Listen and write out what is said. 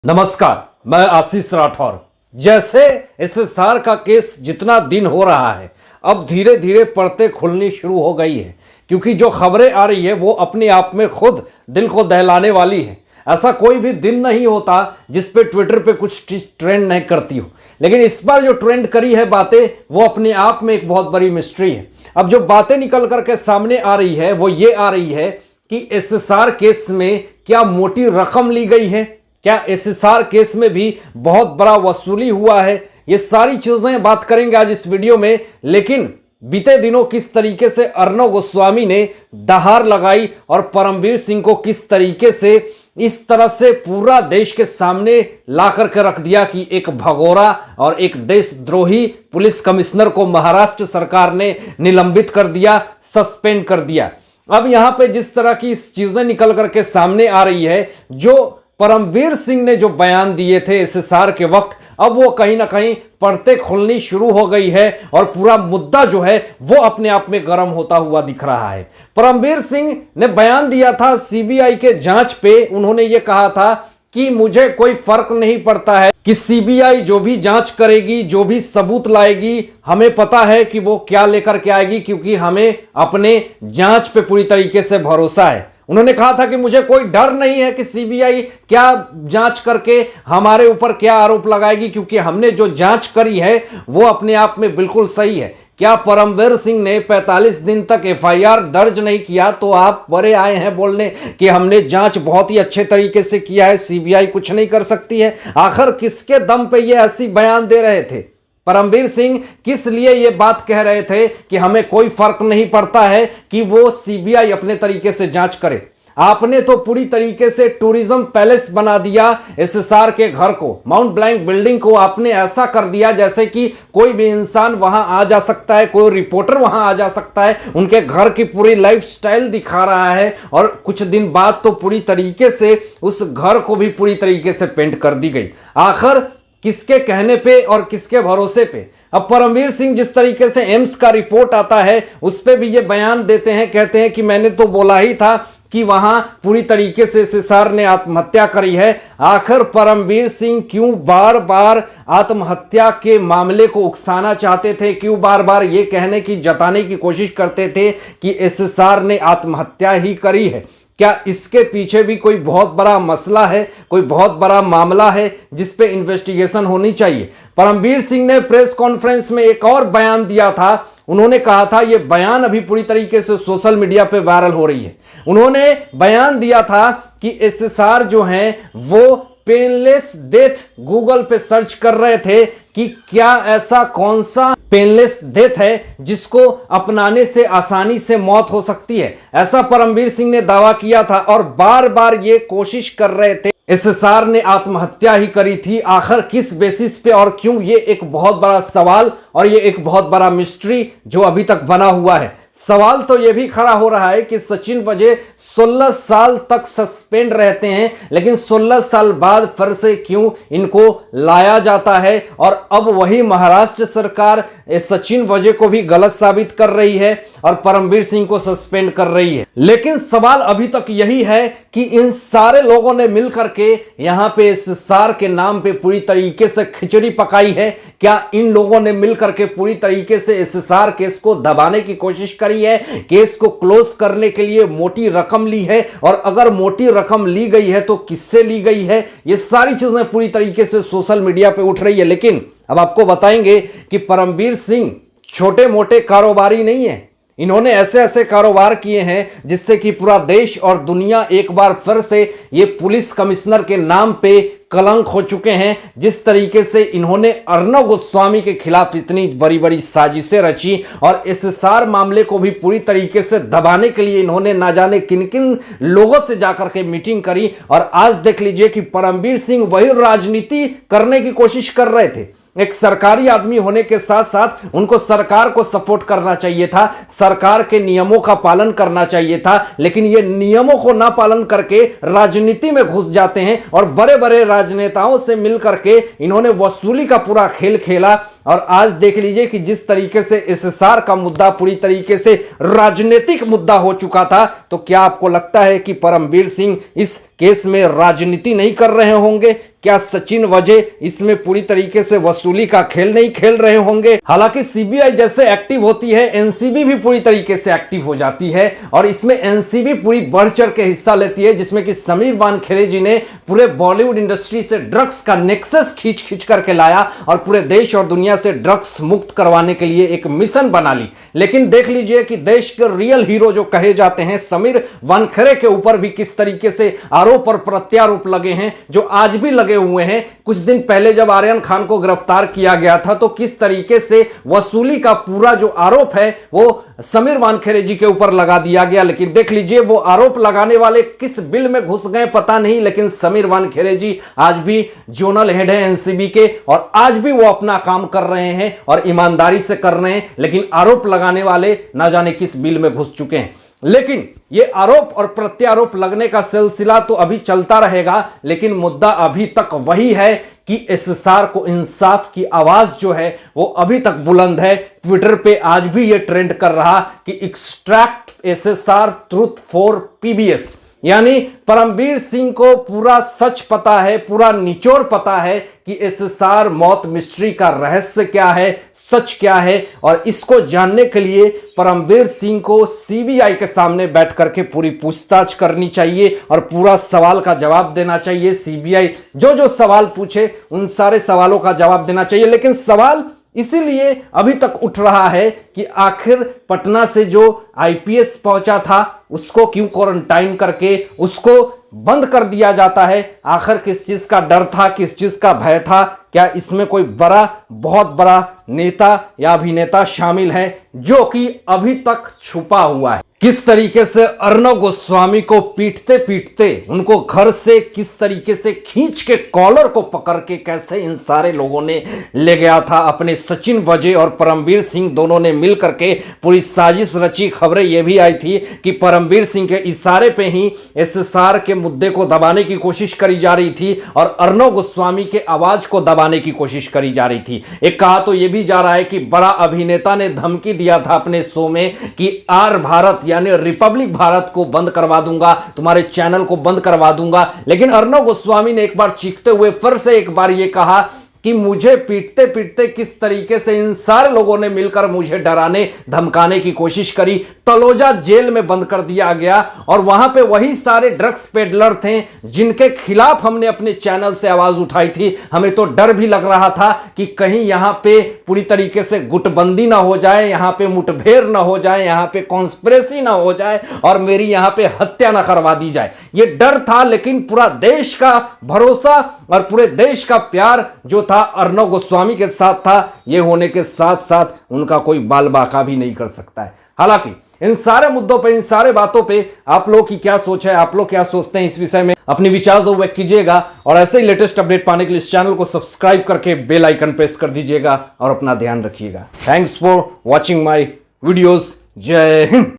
नमस्कार, मैं आशीष राठौर। जैसे एसएसआर का केस जितना दिन हो रहा है, अब धीरे धीरे परतें खुलनी शुरू हो गई है, क्योंकि जो खबरें आ रही है वो अपने आप में खुद दिल को दहलाने वाली है। ऐसा कोई भी दिन नहीं होता जिस पे ट्विटर पे कुछ ट्रेंड नहीं करती हो, लेकिन इस बार जो ट्रेंड करी है बातें, वो अपने आप में एक बहुत बड़ी मिस्ट्री है। अब जो बातें निकल करके सामने आ रही है वो ये आ रही है कि एसएसआर केस में क्या मोटी रकम ली गई है, क्या एसएसआर केस में भी बहुत बड़ा वसूली हुआ है। ये सारी चीजें बात करेंगे आज इस वीडियो में। लेकिन बीते दिनों किस तरीके से अर्णव गोस्वामी ने दहाड़ लगाई और परमवीर सिंह को किस तरीके से इस तरह से पूरा देश के सामने ला करके रख दिया कि एक भगोड़ा और एक देशद्रोही पुलिस कमिश्नर को महाराष्ट्र सरकार ने निलंबित कर दिया, सस्पेंड कर दिया। अब यहां पे जिस तरह की चीजें निकल करके सामने आ रही है, जो परमवीर सिंह ने जो बयान दिए थे एसएसआर के वक्त, अब वो कहीं ना कहीं परतें खुलनी शुरू हो गई है और पूरा मुद्दा जो है वो अपने आप में गर्म होता हुआ दिख रहा है। परमवीर सिंह ने बयान दिया था सीबीआई के जांच पे। उन्होंने ये कहा था कि मुझे कोई फर्क नहीं पड़ता है कि सीबीआई जो भी जांच करेगी, जो भी सबूत लाएगी, हमें पता है कि वो क्या लेकर के आएगी, क्योंकि हमें अपने जांच पे पूरी तरीके से भरोसा है। उन्होंने कहा था कि मुझे कोई डर नहीं है कि सीबीआई क्या जांच करके हमारे ऊपर क्या आरोप लगाएगी, क्योंकि हमने जो जांच करी है वो अपने आप में बिल्कुल सही है। क्या परमवीर सिंह ने 45 दिन तक एफआईआर दर्ज नहीं किया तो आप बड़े आए हैं बोलने कि हमने जांच बहुत ही अच्छे तरीके से किया है, सीबीआई कुछ नहीं कर सकती है? आखिर किसके दम पे ये ऐसी बयान दे रहे थे? परमवीर सिंह किस लिए ये बात कह रहे थे कि हमें कोई फर्क नहीं पड़ता है कि वो सीबीआई अपने तरीके से जांच करे? आपने तो पूरी तरीके से टूरिज्म पैलेस बना दिया एसएसआर के घर को, माउंट ब्लैंक बिल्डिंग को आपने ऐसा कर दिया जैसे कि कोई भी इंसान वहां आ जा सकता है, कोई रिपोर्टर वहां आ जा सकता है, उनके घर की पूरी लाइफस्टाइल दिखा रहा है। और कुछ दिन बाद तो पूरी तरीके से उस घर को भी पूरी तरीके से पेंट कर दी गई। आखिर किसके कहने पे और किसके भरोसे पे? अब परमवीर सिंह जिस तरीके से एम्स का रिपोर्ट आता है उस पे भी ये बयान देते हैं, कहते हैं कि मैंने तो बोला ही था कि वहां पूरी तरीके से एसएसआर ने आत्महत्या करी है। आखिर परमवीर सिंह क्यों बार बार आत्महत्या के मामले को उकसाना चाहते थे? क्यों बार बार ये कहने की जताने की कोशिश करते थे कि एसएसआर ने आत्महत्या ही करी है? क्या इसके पीछे भी कोई बहुत बड़ा मसला है, कोई बहुत बड़ा मामला है जिस पे इन्वेस्टिगेशन होनी चाहिए? परमवीर सिंह ने प्रेस कॉन्फ्रेंस में एक और बयान दिया था। उन्होंने कहा था, यह बयान अभी पूरी तरीके से सोशल मीडिया पे वायरल हो रही है। उन्होंने बयान दिया था कि एसएसआर जो हैं वो पेनलेस डेथ गूगल पे सर्च कर रहे थे कि क्या ऐसा कौन सा पेनलेस डेथ है जिसको अपनाने से आसानी से मौत हो सकती है। ऐसा परमवीर सिंह ने दावा किया था और बार बार ये कोशिश कर रहे थे एसएसआर ने आत्महत्या ही करी थी। आखिर किस बेसिस पे और क्यों? ये एक बहुत बड़ा सवाल और ये एक बहुत बड़ा मिस्ट्री जो अभी तक बना हुआ है। सवाल तो यह भी खड़ा हो रहा है कि सचिन वजह 16 साल तक सस्पेंड रहते हैं, लेकिन 16 साल बाद फिर से क्यों इनको लाया जाता है? और अब वही महाराष्ट्र सरकार सचिन वजह को भी गलत साबित कर रही है और परमवीर सिंह को सस्पेंड कर रही है। लेकिन सवाल अभी तक यही है कि इन सारे लोगों ने मिलकर के यहां पे एसएसआर के नाम पे पूरी तरीके से खिचड़ी पकाई है। क्या इन लोगों ने मिलकर के पूरी तरीके से एसएसआर केस को दबाने की कोशिश करी है, केस को क्लोज करने के लिए मोटी रकम ली है? और अगर मोटी रकम ली गई है तो किससे ली गई है? ये सारी चीजें पूरी तरीके से सोशल मीडिया पे उठ रही है। लेकिन अब आपको बताएंगे कि परमवीर सिंह छोटे मोटे कारोबारी नहीं है। इन्होंने ऐसे ऐसे कारोबार किए हैं जिससे कि पूरा देश और दुनिया एक बार फिर से ये पुलिस कमिश्नर के नाम पे कलंक हो चुके हैं। जिस तरीके से इन्होंने अर्णव गोस्वामी के खिलाफ इतनी बड़ी बड़ी साजिशें रची और एसएसआर मामले को भी पूरी तरीके से दबाने के लिए इन्होंने ना जाने किन किन लोगों से जाकर के मीटिंग करी। और आज देख लीजिए कि परमवीर सिंह वही राजनीति करने की कोशिश कर रहे थे। एक सरकारी आदमी होने के साथ साथ उनको सरकार को सपोर्ट करना चाहिए था, सरकार के नियमों का पालन करना चाहिए था, लेकिन ये नियमों को ना पालन करके राजनीति में घुस जाते हैं और बड़े बड़े राजनेताओं से मिलकर के इन्होंने वसूली का पूरा खेल खेला। और आज देख लीजिए कि जिस तरीके से एसएसआर का मुद्दा पूरी तरीके से राजनीतिक मुद्दा हो चुका था, तो क्या आपको लगता है कि परमबीर सिंह इस केस में राजनीति नहीं कर रहे होंगे? क्या सचिन वजह इसमें पूरी तरीके से वसूली का खेल नहीं खेल रहे होंगे? हालांकि सीबीआई जैसे एक्टिव होती है, एनसीबी भी पूरी तरीके से एक्टिव हो जाती है और इसमें एनसीबी पूरी बढ़ चढ़ के हिस्सा लेती है, जिसमें कि समीर वानखेड़े जी ने पूरे बॉलीवुड इंडस्ट्री से ड्रग्स का नेक्सस खींच खींच करके लाया और पूरे देश और दुनिया से ड्रग्स मुक्त करवाने के लिए एक मिशन बना ली। लेकिन देख लीजिए कि देश के रियल हीरो जो कहे जाते हैं समीर वानखेड़े के ऊपर भी किस तरीके से आरोप और प्रत्यारोप लगे हैं, जो आज भी लगे हुए हैं। कुछ दिन पहले जब आर्यन खान को गिरफ्तार किया गया था तो किस तरीके से वसूली का पूरा जो आरोप है वो समीर वानखेड़े जी के ऊपर लगा दिया गया। लेकिन देख लीजिए वो आरोप लगाने वाले किस बिल में घुस गए पता नहीं, लेकिन समीर वानखेड़े जी आज भी जोनल हेड है एनसीबी के और आज भी वो अपना काम कर रहे हैं और ईमानदारी से कर रहे हैं। लेकिन आरोप लगाने वाले ना जाने किस बिल में घुस चुके हैं। लेकिन ये आरोप और प्रत्यारोप लगने का सिलसिला तो अभी चलता रहेगा, लेकिन मुद्दा अभी तक वही है कि एसएसआर को इंसाफ की आवाज जो है वो अभी तक बुलंद है। ट्विटर पे आज भी ये ट्रेंड कर रहा कि extract SSR truth for PBS, यानी परमबीर सिंह को पूरा सच पता है, पूरा निचोड़ पता है कि एसएसआर मौत मिस्ट्री का रहस्य क्या है, सच क्या है। और इसको जानने के लिए परमबीर सिंह को सीबीआई के सामने बैठ करके पूरी पूछताछ करनी चाहिए और पूरा सवाल का जवाब देना चाहिए। सीबीआई जो जो सवाल पूछे उन सारे सवालों का जवाब देना चाहिए। लेकिन सवाल इसीलिए अभी तक उठ रहा है कि आखिर पटना से जो आईपीएस पहुंचा था उसको क्यों क्वारंटाइन करके उसको बंद कर दिया जाता है? आखिर किस चीज का डर था, किस चीज का भय था? क्या इसमें कोई बहुत बड़ा नेता या अभिनेता शामिल है जो कि अभी तक छुपा हुआ है? किस तरीके से अर्णव गोस्वामी को पीटते पीटते उनको घर से किस तरीके से खींच के कॉलर को पकड़ के कैसे इन सारे लोगों ने ले गया था अपने सचिन वजह और परमबीर सिंह दोनों ने मिल करके पूरी साजिश रची। खबरें यह भी आई थी कि परमबीर सिंह के इशारे पे ही एसएसआर के मुद्दे को दबाने की कोशिश करी जा रही थी और अर्णव गोस्वामी के आवाज को दबाने की कोशिश करी जा रही थी। एक कहा तो यह भी जा रहा है कि बड़ा अभिनेता ने धमकी दिया था अपने शो में कि आर भारत यानी रिपब्लिक भारत को बंद करवा दूंगा, तुम्हारे चैनल को बंद करवा दूंगा। लेकिन अर्णव गोस्वामी ने एक बार चीखते हुए फिर से एक बार यह कहा कि मुझे पीटते पीटते किस तरीके से इन सारे लोगों ने मिलकर मुझे डराने धमकाने की कोशिश करी। तलोजा जेल में बंद कर दिया गया और वहां पे वही सारे ड्रग्स पेडलर थे जिनके खिलाफ हमने अपने चैनल से आवाज उठाई थी। हमें तो डर भी लग रहा था कि कहीं यहां पे पूरी तरीके से गुटबंदी ना हो जाए, यहां पे मुठभेड़ ना हो जाए, यहां पे कॉन्स्पिरेसी ना हो जाए और मेरी यहां पे हत्या ना करवा दी जाए। ये डर था, लेकिन पूरा देश का भरोसा और पूरे देश का प्यार जो था अर्णव गोस्वामी के साथ था। यह होने के साथ साथ उनका कोई बाल बाका भी नहीं कर सकता है। हालांकि इन सारे मुद्दों पे, इन सारे बातों पे आप लोग की क्या सोच है, आप लोग क्या सोचते हैं इस विषय में, अपने विचार जो व्यक्त कीजिएगा और ऐसे ही लेटेस्ट अपडेट पाने के लिए इस चैनल को सब्सक्राइब करके बेल आइकन प्रेस कर दीजिएगा और अपना ध्यान रखिएगा। Thanks for watching my videos. जय हिंद।